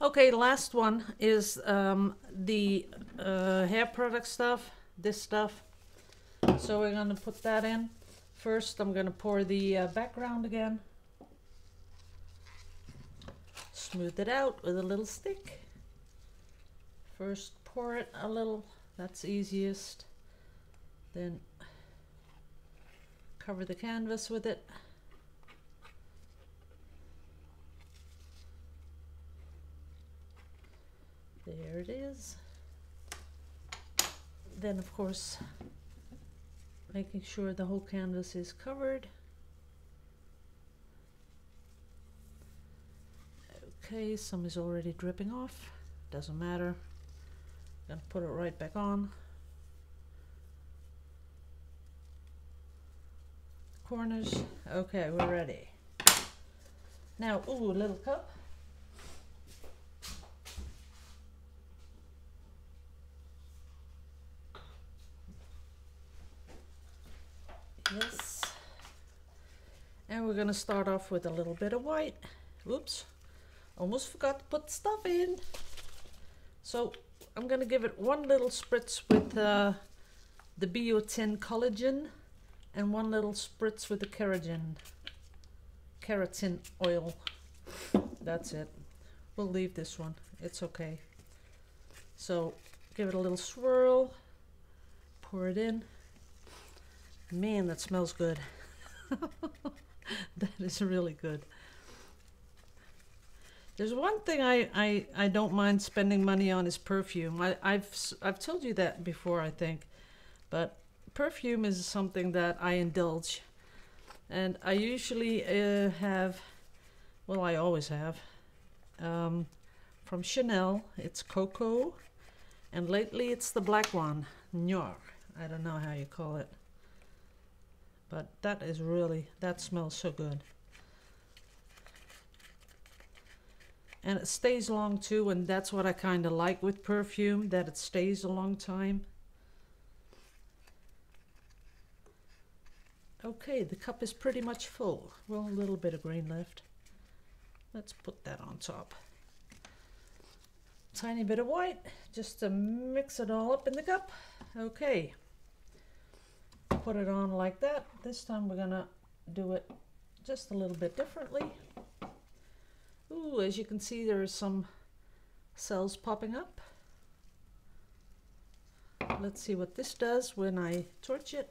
Okay, last one is the hair product stuff, this stuff. So we're gonna put that in. First, I'm gonna pour the background again. Smooth it out with a little stick. First, pour it a little, that's easiest. Then cover the canvas with it. There it is. Then, of course, making sure the whole canvas is covered. Okay, some is already dripping off. Doesn't matter. Gonna put it right back on. Corners. Okay, we're ready. Now, ooh, a little cup. Yes. And we're gonna start off with a little bit of white. Oops, almost forgot to put stuff in. So I'm gonna give it one little spritz with the biotin collagen and one little spritz with the keratin oil. That's it. We'll leave this one, it's okay. So give it a little swirl, pour it in. Man, that smells good. That is really good. There's one thing I don't mind spending money on is perfume. I've told you that before, I think, but perfume is something that I indulge, and I usually have, well, I always have, from Chanel. It's Coco, and lately it's the black one, Noir. I don't know how you call it. But that is really, that smells so good. And it stays long too, and that's what I kind of like with perfume, that it stays a long time. Okay, the cup is pretty much full. Well, a little bit of green left. Let's put that on top. Tiny bit of white, just to mix it all up in the cup. Okay. Put it on like that. This time we're gonna do it just a little bit differently. Ooh, as you can see, there are some cells popping up. Let's see what this does when I torch it.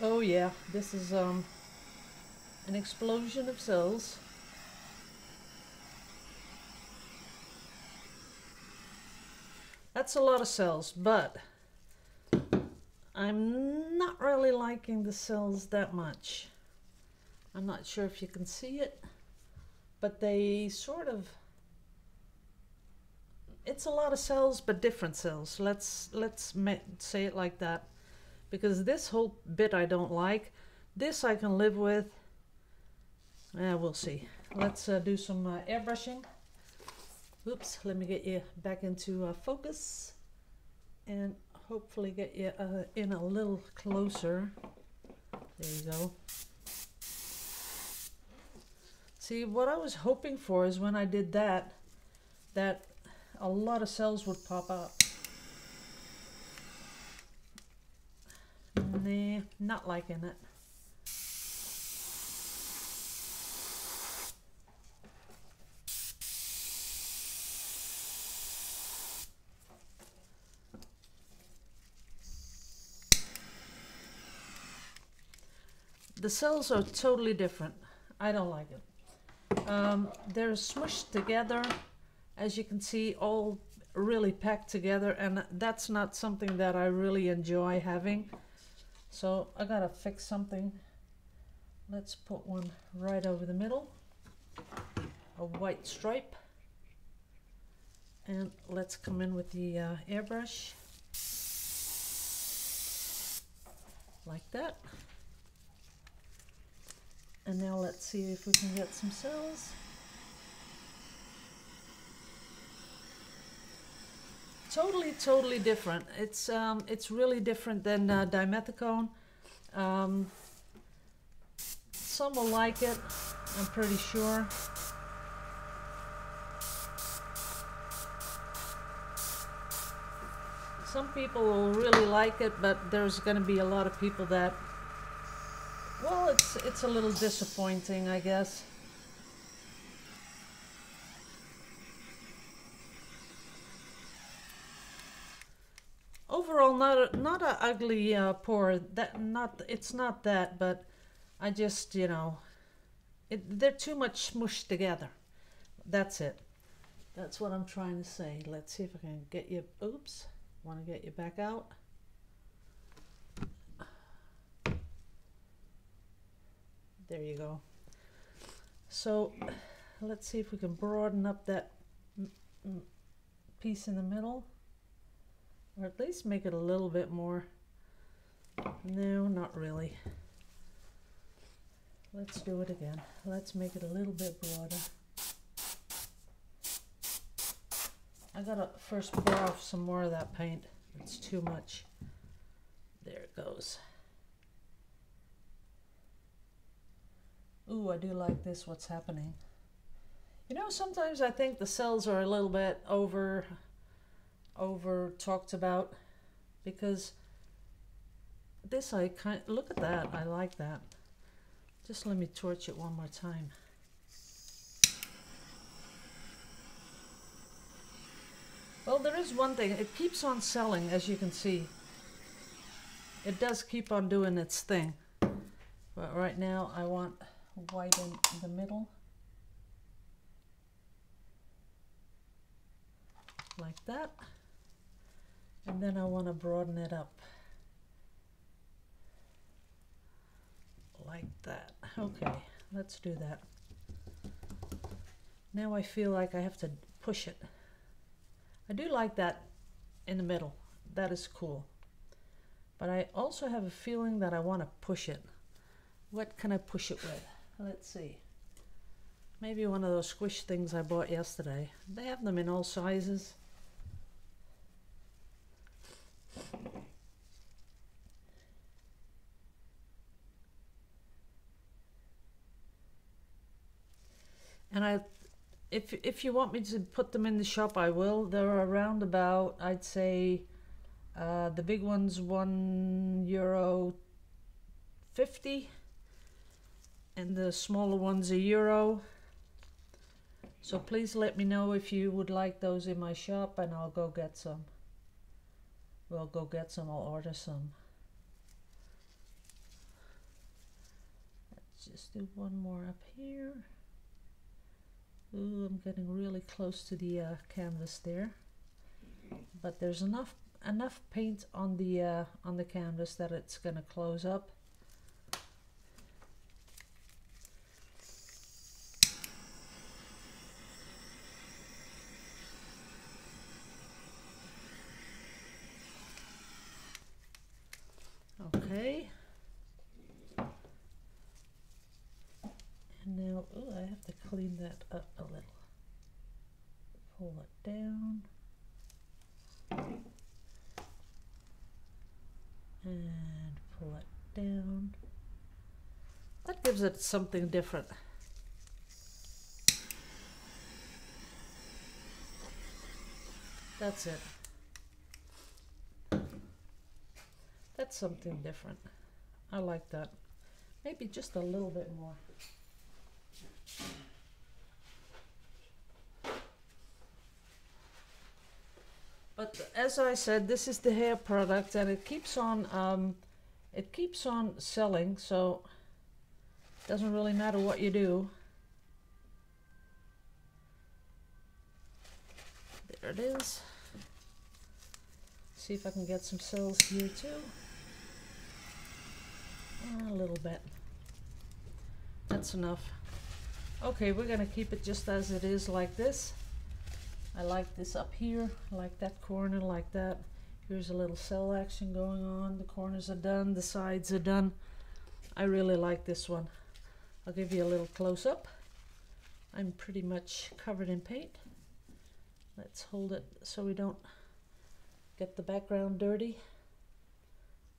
Oh yeah, this is an explosion of cells. That's a lot of cells, but I'm not really liking the cells that much. I'm not sure if you can see it, but they sort of, it's a lot of cells, but different cells. Let's say it like that, because this whole bit I don't like. This I can live with. We'll see. Let's do some airbrushing. Oops, let me get you back into focus and hopefully get you in a little closer. There you go. See, what I was hoping for is when I did that, that a lot of cells would pop up. Nah, not liking it. The cells are totally different. I don't like it. They're smushed together, as you can see, all really packed together, and that's not something that I really enjoy having. So I gotta fix something. Let's put one right over the middle, a white stripe, and let's come in with the airbrush like that. And now let's see if we can get some cells. Totally different. It's really different than dimethicone. Some will like it, I'm pretty sure. Some people will really like it, but there's going to be a lot of people that, well, it's a little disappointing, I guess. Overall, not a ugly pour. It's not that, but I just, you know, they're too much smushed together. That's it. That's what I'm trying to say. Let's see if I can get you. Oops, want to get you back out. There you go. So let's see if we can broaden up that piece in the middle, or at least make it a little bit more. No, not really. Let's do it again. Let's make it a little bit broader. I gotta first pour off some more of that paint. It's too much. There it goes. Ooh, I do like this, what's happening. You know, sometimes I think the cells are a little bit over talked about, because this look at that, I like that. Just let me torch it one more time. Well, there is one thing, it keeps on selling, as you can see. It does keep on doing its thing. But right now I want white in the middle. Like that. And then I want to broaden it up. Like that. Okay, let's do that. Now I feel like I have to push it. I do like that in the middle. That is cool. But I also have a feeling that I want to push it. What can I push it with? Let's see. Maybe one of those squish things I bought yesterday. They have them in all sizes. And if you want me to put them in the shop, I will. They're around about, I'd say, the big one's €1.50, and the smaller one's €1. So please let me know if you would like those in my shop, and I'll go get some. We'll go get some, I'll order some. Let's just do one more up here. Ooh, I'm getting really close to the canvas there, but there's enough paint on the canvas that it's gonna close up. Okay. And now, ooh, I have to clean that up a little. Pull it down. And pull it down. That gives it something different. That's it. That's something different. I like that. Maybe just a little bit more. But as I said, this is the hair product, and it keeps on selling, so it doesn't really matter what you do. There it is. See if I can get some cells here too. A little bit. That's enough. Okay, we're gonna keep it just as it is, like this. I like this up here, I like that corner, like that. Here's a little cell action going on. The corners are done, the sides are done. I really like this one. I'll give you a little close-up. I'm pretty much covered in paint. Let's hold it so we don't get the background dirty.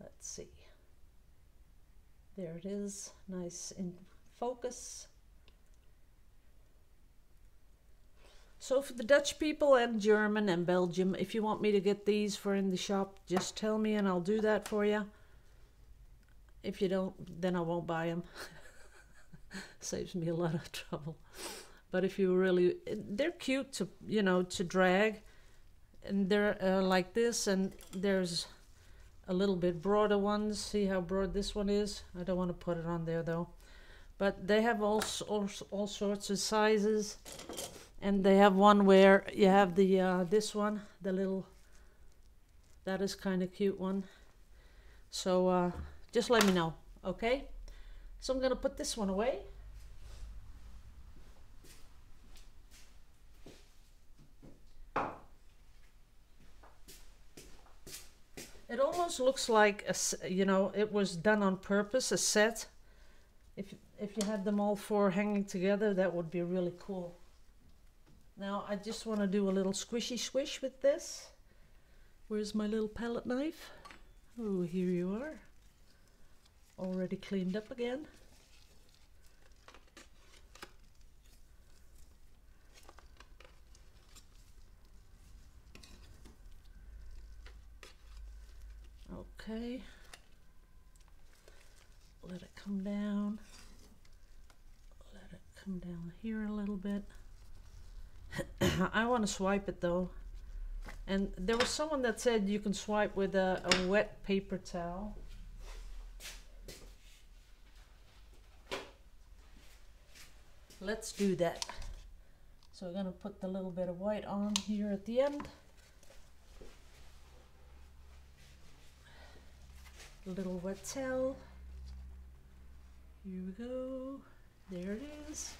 Let's see. There it is, nice in focus. So for the Dutch people and German and Belgium, if you want me to get these for in the shop, just tell me and I'll do that for you. If you don't, then I won't buy them. Saves me a lot of trouble. But if you really, they're cute to, you know, to drag. And they're like this, and there's a little bit broader ones. See how broad this one is? I don't want to put it on there though. But they have all sorts of sizes. And they have one where you have the this one, the little, that is kind of cute one. So just let me know, okay? So I'm gonna put this one away. It almost looks like a, you know, it was done on purpose, a set. If you had them all four hanging together, that would be really cool. Now I just want to do a little squishy squish with this. Where's my little palette knife? Oh, here you are. Already cleaned up again. Okay. Let it come down. Let it come down here a little bit. I want to swipe it though. And there was someone that said you can swipe with a wet paper towel. Let's do that. So we're going to put the little bit of white on here at the end. A little wet towel. Here we go. There it is.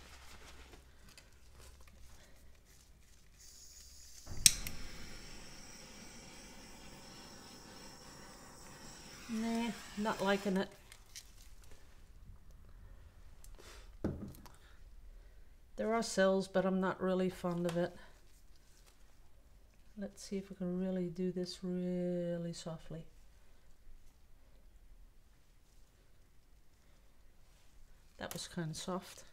Nah, not liking it. There are cells, but I'm not really fond of it. Let's see if we can really do this really softly. That was kind of soft.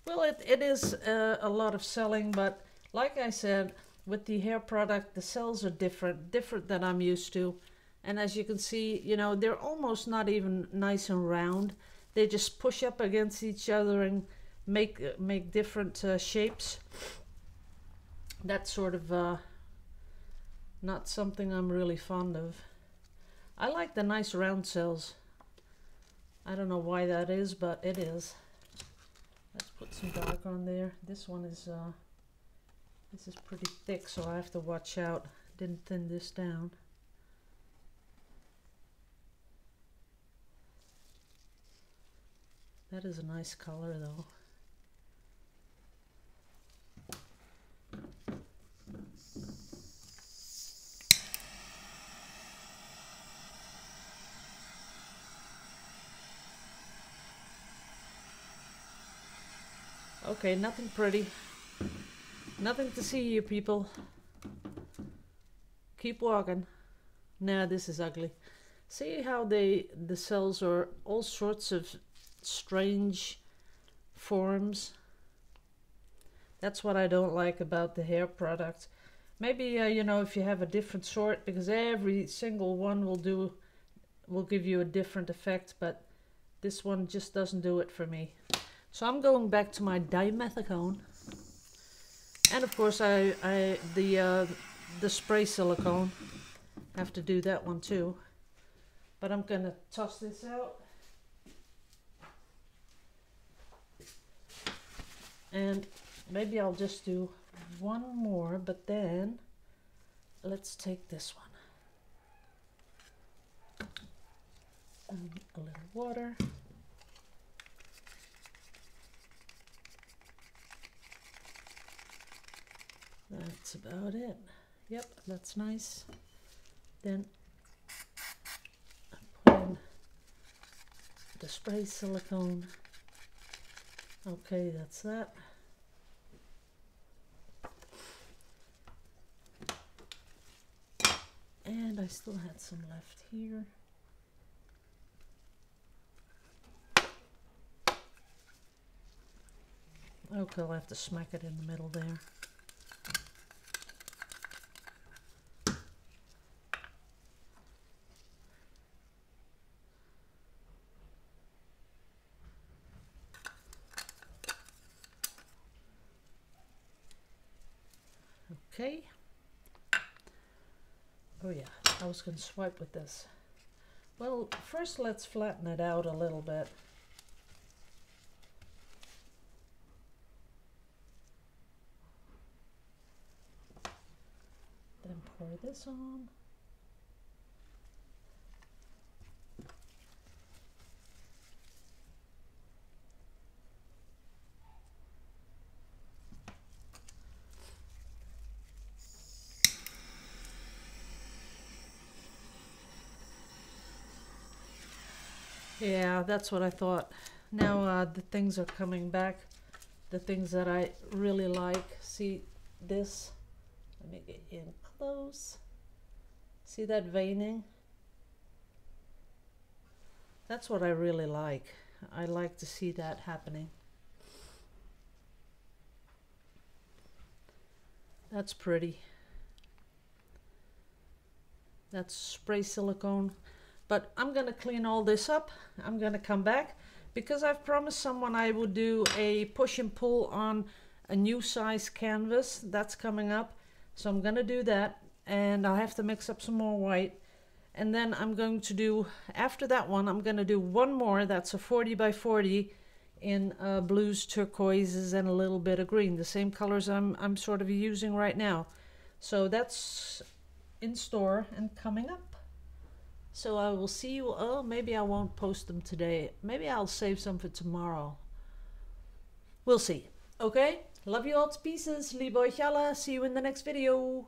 Well, it is a lot of selling, but like I said, with the hair product, the cells are different than I'm used to. And as you can see, you know, they're almost not even nice and round. They just push up against each other and make different shapes. That's sort of not something I'm really fond of. I like the nice round cells. I don't know why that is, but it is. Let's put some dark on there. This one is this is pretty thick, so I have to watch out. Didn't thin this down. That is a nice color though. Okay, nothing pretty. Nothing to see you people. Keep walking. Nah, this is ugly. See how the cells are all sorts of strange forms. That's what I don't like about the hair product. Maybe you know, if you have a different sort, because every single one will give you a different effect, but this one just doesn't do it for me. So I'm going back to my dimethicone, and of course the spray silicone. Have to do that one too. But I'm gonna toss this out. And maybe I'll just do one more, but then let's take this one. And a little water. That's about it. Yep, that's nice. Then I put in the spray silicone. Okay, that's that. And I still had some left here. Okay, I'll have to smack it in the middle there. Okay. Oh yeah, I was going to swipe with this. Well, first let's flatten it out a little bit. Then pour this on. Yeah, that's what I thought. Now the things are coming back. The things that I really like. See this? Let me get in close. See that veining? That's what I really like. I like to see that happening. That's pretty. That's spray silicone. But I'm gonna clean all this up. I'm gonna come back because I've promised someone I would do a push and pull on a new size canvas. That's coming up. So I'm gonna do that, and I have to mix up some more white. And then I'm going to do, after that one, I'm gonna do one more. That's a 40 by 40 in blues, turquoises, and a little bit of green. The same colors I'm sort of using right now. So that's in store and coming up. So I will see you. Oh, maybe I won't post them today. Maybe I'll save some for tomorrow. We'll see. Okay? Love you all to pieces. Liebe euch alle. See you in the next video.